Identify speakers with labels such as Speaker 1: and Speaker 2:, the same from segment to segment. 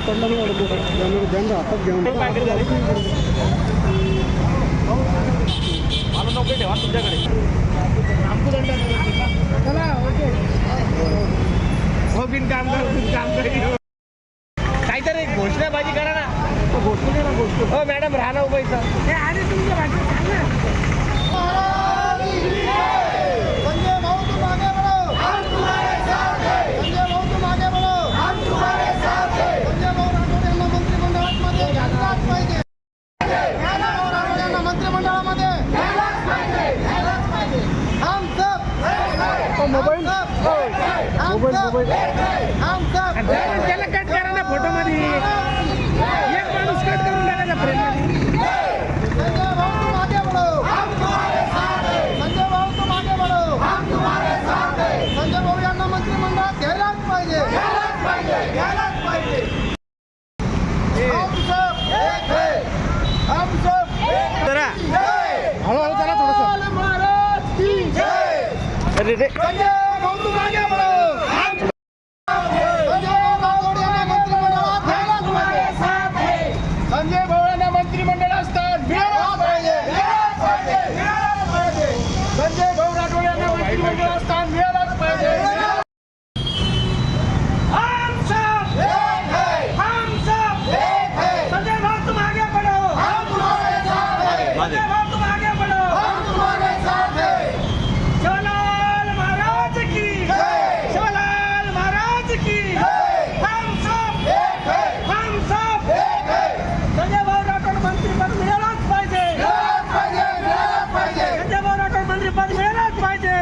Speaker 1: पडला नाही त्यांना हातात घेऊन
Speaker 2: मला नोकरी ठेवा तुमच्याकडे
Speaker 1: चला ओके
Speaker 2: हो काम कर काहीतरी घोषणाबाजी करा ना
Speaker 1: गोष्ट
Speaker 2: हो मॅडम राहणार उभं इथं
Speaker 1: हे आणि तुमच्या भाषेत सांग ना संजय भाऊ तुम आगे बढ़ो हम तुम्हारे साथ हैं संजय भाऊ तुम आगे बढ़ो हम तुम्हारे साथ हैं संजय भाऊ राठोड यांना मंत्रिमंडळामध्ये घ्यायलाच पाहिजे संजय भाऊ राठोड यांना मंत्रिमंडळामध्ये घ्यायलाच पाहिजे हम सब मोबाईल हम सब
Speaker 2: त्याला कट करा ना फोटो मध्ये एक माणूस कट करून टाकायचा फ्रेम मध्ये
Speaker 1: संजय भाऊ तुम आगे बढ़ो हम तुम्हारे साथ हैं संजय भाऊ तुम आगे बढ़ो हम तुम्हारे साथ हैं संजय भाऊ यांना मंत्रिमंडळात घ्यायलाच पाहिजे हम सब एक है हम सब एक
Speaker 2: जरा
Speaker 1: हळूहळू चला थोडंसं महाराज की जय
Speaker 2: अरे रे
Speaker 1: संजय भाऊ तुम आगे बढ़ो संजय भाऊ राठोड यांना मंत्रिमंडळात घ्यायलाच पाहिजे संजय भाऊ यांना मंत्रिमंडळात स्थान मिळालंच पाहिजे संजय भाऊ राठोड यांना मंत्रिमंडळात स्थान मिळालंच पाहिजे
Speaker 2: हम सब
Speaker 1: एक है
Speaker 2: हम सब
Speaker 1: एक है
Speaker 2: संजय भाऊ तुम आगे बढ़ो
Speaker 1: हम तुम्हारे साथ हैं
Speaker 2: संजय भाऊ तुम आगे बढ़ो
Speaker 1: हम तुम्हारे साथ हैं
Speaker 2: शिवलाल महाराज की
Speaker 1: जय
Speaker 2: शिवलाल महाराज की
Speaker 1: जय
Speaker 2: हम सब
Speaker 1: एक है
Speaker 2: हम सब
Speaker 1: एक है
Speaker 2: संजय भाऊ राठोड मंत्रिपद मिळालंच पाहिजे
Speaker 1: मिळालंच पाहिजे
Speaker 2: संजय भाऊ राठोड मंत्रिपद मिळालंच पाहिजे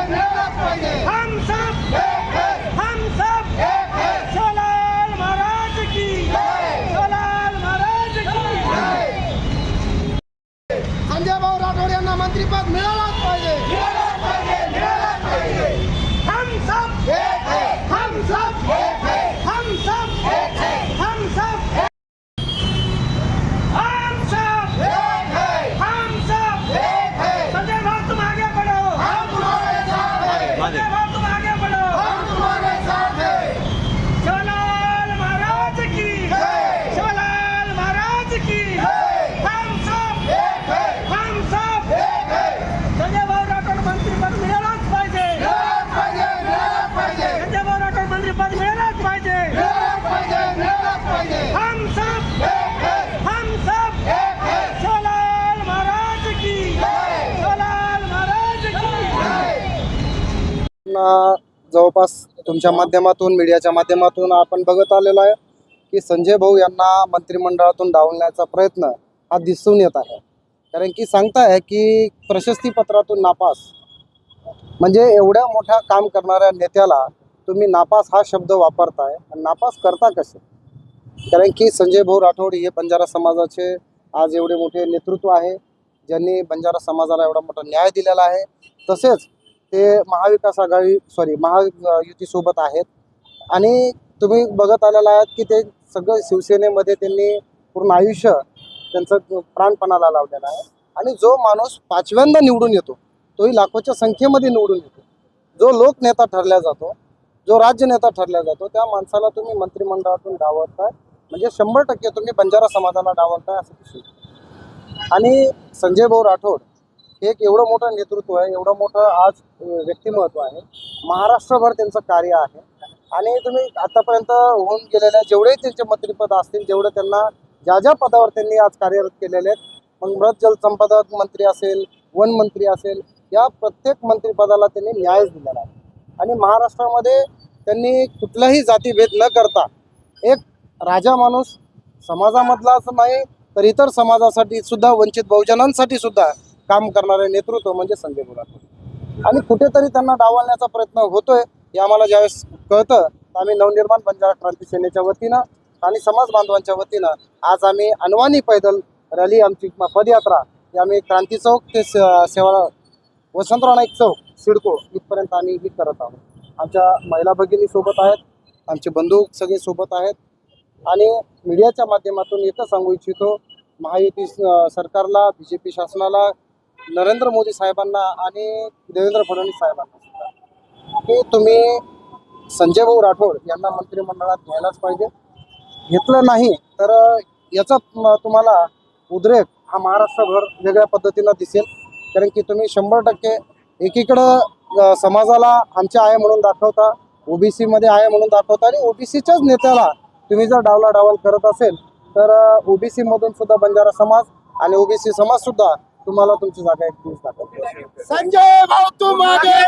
Speaker 1: मिळालंच पाहिजे
Speaker 2: हम सब
Speaker 1: एक है
Speaker 2: हम सब
Speaker 1: एक है
Speaker 2: शिवलाल महाराज की
Speaker 1: जय
Speaker 2: शिवलाल महाराज की
Speaker 1: संजय भाऊ राठोड यांना मंत्रिपद मिळालंच पाहिजे
Speaker 2: हम सब
Speaker 1: एक है
Speaker 2: हम सब
Speaker 1: एक है
Speaker 2: हम सब
Speaker 1: एक है
Speaker 2: हम सब हम सब
Speaker 1: एक है
Speaker 2: हम सब
Speaker 1: एक है
Speaker 2: संजय भाऊ तुम आगे बढ़ो
Speaker 1: हम तुम्हारे साथ हैं
Speaker 2: संजय भाऊ तुम आगे बढ़ो
Speaker 1: हम तुम्हारे साथ हैं
Speaker 2: शिवलाल महाराज की
Speaker 1: जय
Speaker 2: शिवलाल महाराज की
Speaker 1: जय
Speaker 2: हम सब
Speaker 1: एक है
Speaker 2: हम सब
Speaker 1: एक है
Speaker 2: संजय भाऊ राठोड मंत्रिपद मिळालंच पाहिजे
Speaker 1: मिळालंच पाहिजे
Speaker 2: संजय भाऊ राठोड मंत्रिपद मिळालंच पाहिजे
Speaker 1: मिळालंच पाहिजे
Speaker 2: हम सब
Speaker 1: एक है
Speaker 2: हम सब
Speaker 1: एक है
Speaker 2: शिवलाल महाराज की
Speaker 1: जय
Speaker 2: शिवलाल महाराज की
Speaker 3: जवळपास तुमच्या माध्यमातून मीडियाच्या माध्यमातून आपण बघत आलेलो आहे की संजय भाऊ यांना मंत्रिमंडळातून डावलण्याचा प्रयत्न हा दिसून येत आहे. कारण की सांगताय की प्रशस्तीपत्रातून नापास म्हणजे एवढ्या मोठ्या काम करणाऱ्या नेत्याला तुम्ही नापास हा शब्द वापरताय आणि नापास करता कसे? कारण की संजय भाऊ राठोड हे बंजारा समाजाचे आज एवढे मोठे नेतृत्व आहे ज्यांनी बंजारा समाजाला एवढा मोठा न्याय दिलेला आहे. तसेच ते महायुतीसोबत आहेत आणि तुम्ही बघत आलेला आहात की ते सगळं शिवसेनेमध्ये त्यांनी पूर्ण आयुष्य त्यांचं प्राणपणाला लावलेलं आहे. आणि जो माणूस 5व्यांदा निवडून येतो तोही लाखोच्या संख्येमध्ये निवडून येतो, जो लोकनेता ठरला जातो, जो राज्यनेता ठरला जातो, त्या माणसाला तुम्ही मंत्रिमंडळातून डावलताय म्हणजे 100% तुम्ही बंजारा समाजाला डावलताय असं दिसून येतं. आणि संजय भाऊ राठोड हे एक एवढं मोठं नेतृत्व आहे, एवढं मोठं आज व्यक्तिमत्व आहे, महाराष्ट्रभर त्यांचं कार्य आहे. आणि तुम्ही आतापर्यंत होऊन गेलेल्या जेवढे त्यांचे मंत्रिपद असतील, जेवढे त्यांना ज्या ज्या पदावर त्यांनी आज कार्यरत केलेले आहेत, मग मृत जलसंपदा मंत्री असेल, वन मंत्री असेल, या प्रत्येक मंत्रिपदाला त्यांनी न्याय दिलेला आहे. आणि महाराष्ट्रामध्ये त्यांनी कुठलाही जातीभेद न करता एक राजा माणूस समाजामधलाच नाही तर इतर समाजासाठी सुद्धा, वंचित बहुजनांसाठी सुद्धा काम करणारे नेतृत्व म्हणजे संजय भाऊ राठोड. आणि कुठेतरी त्यांना डावलण्याचा प्रयत्न होतोय हे आम्हाला ज्यावेळेस कळतं, आम्ही नवनिर्माण बंजारा क्रांती सेनेच्या वतीनं आणि समाज बांधवांच्या वतीनं आज आम्ही अनवाणी पैदल रॅली, आमची पदयात्रा ही आम्ही क्रांती चौक ते सेवा वसंतराव नाईक चौक सिडको इथपर्यंत आम्ही ही करत आहोत. आमच्या महिला भगिनी सोबत आहेत, आमचे बंधू सगळे सोबत आहेत. आणि मीडियाच्या माध्यमातून एकच सांगू इच्छितो, महायुती सरकारला, BJP शासनाला, नरेंद्र मोदी साहेबांना आणि देवेंद्र फडणवीस साहेबांना की तुम्ही संजय भाऊ राठोड यांना मंत्रिमंडळात घ्यायलाच पाहिजे. घेतलं नाही तर याचा तुम्हाला उद्रेक हा महाराष्ट्रभर वेगळ्या पद्धतीनं दिसेल. कारण की तुम्ही 100% एकीकडं समाजाला आमच्या आहे म्हणून दाखवता, ओबीसी मध्ये आहे म्हणून दाखवता आणि ओबीसीच्याच नेत्याला तुम्ही जर डावलाडावल करत असेल तर ओबीसी मधून सुद्धा बंजारा समाज आणि ओबीसी समाज सुद्धा तुम्हाला तुमची जागा एक दिवस दाखवतो.
Speaker 1: संजय भाऊ तू मागे